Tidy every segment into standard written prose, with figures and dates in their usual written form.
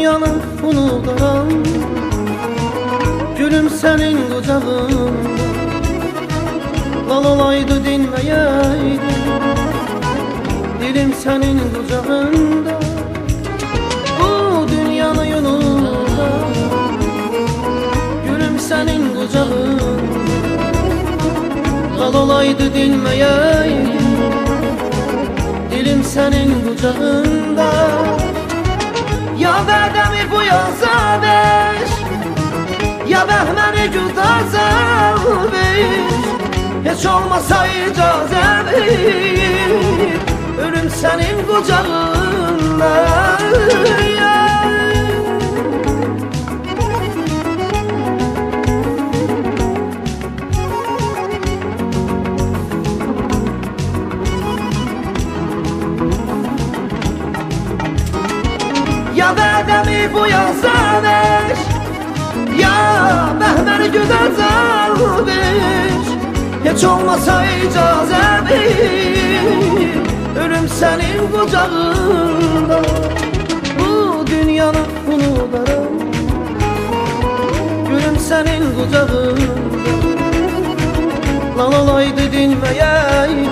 dünyanın unudaram, gülüm senin kucağında. Lal olaydı dinmeyeydim, dilim senin kucağında. Bu dünyanı unudaram, gülüm senin kucağında. Lal olaydı dinmeyeydim, dilim senin kucağında. Ya verdemi bu yaza ver, ya beni güdarsa ver. Hiç olmasa icazə ver, ölüm senin kucağında. Ya verdemi bu yaza ver, ya beni güdarsa ver. Hiç olmasa icazə ver, ölüm senin kucağında. Bu dünyanı unudaram, gülüm senin kucağında. Lal olaydı dinmeyeydim,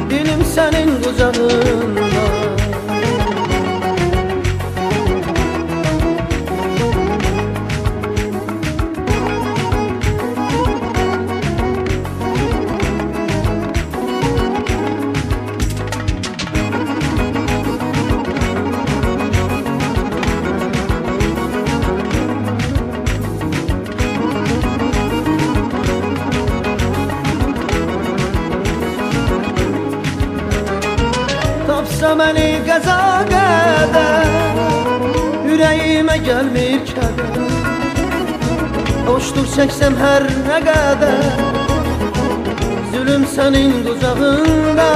dilim senin kucağında. Tapsa məni qəza qədər, ürəyimə gəlmir kədər. Hoşdur çəksəm hər nə qədər, zülüm sənin qucağında.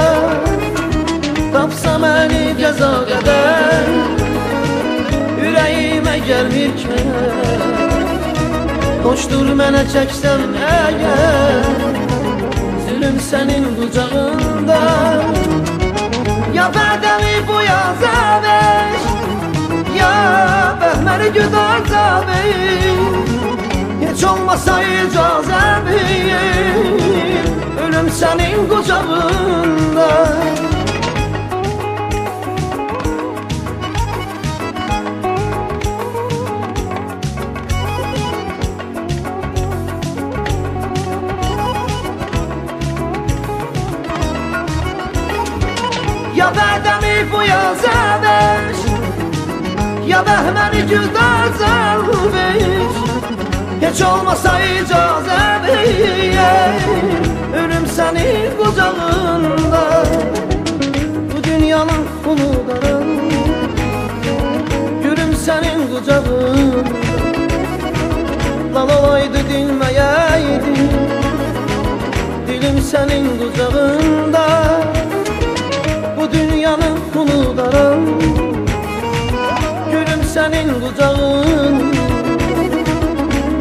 Tapsa məni qəza qədər, ürəyimə gəlmir kədər. Hoşdur mənə çəksəm əgər, zülüm sənin qucağında. Ya verdemi bu yaza ver, ya beni güdarsa ver. Hiç olmasa icazə ver, ölüm senin kucağında. Ya verdemi bu yaza ver, ya beni güdarsa ver. Hiç olmasa icazə ver, ölüm senin kucağında. Bu dünyanın unudaram, gülüm senin kucağında. Lal olaydı dinmeyeydim, dilim senin kucağında. Bu dünyanın unudaram, gülüm senin kucağında.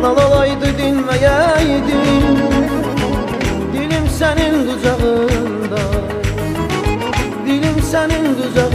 Lal olaydı dinmeyeydim, dilim senin kucağında. Dilim senin kucağında.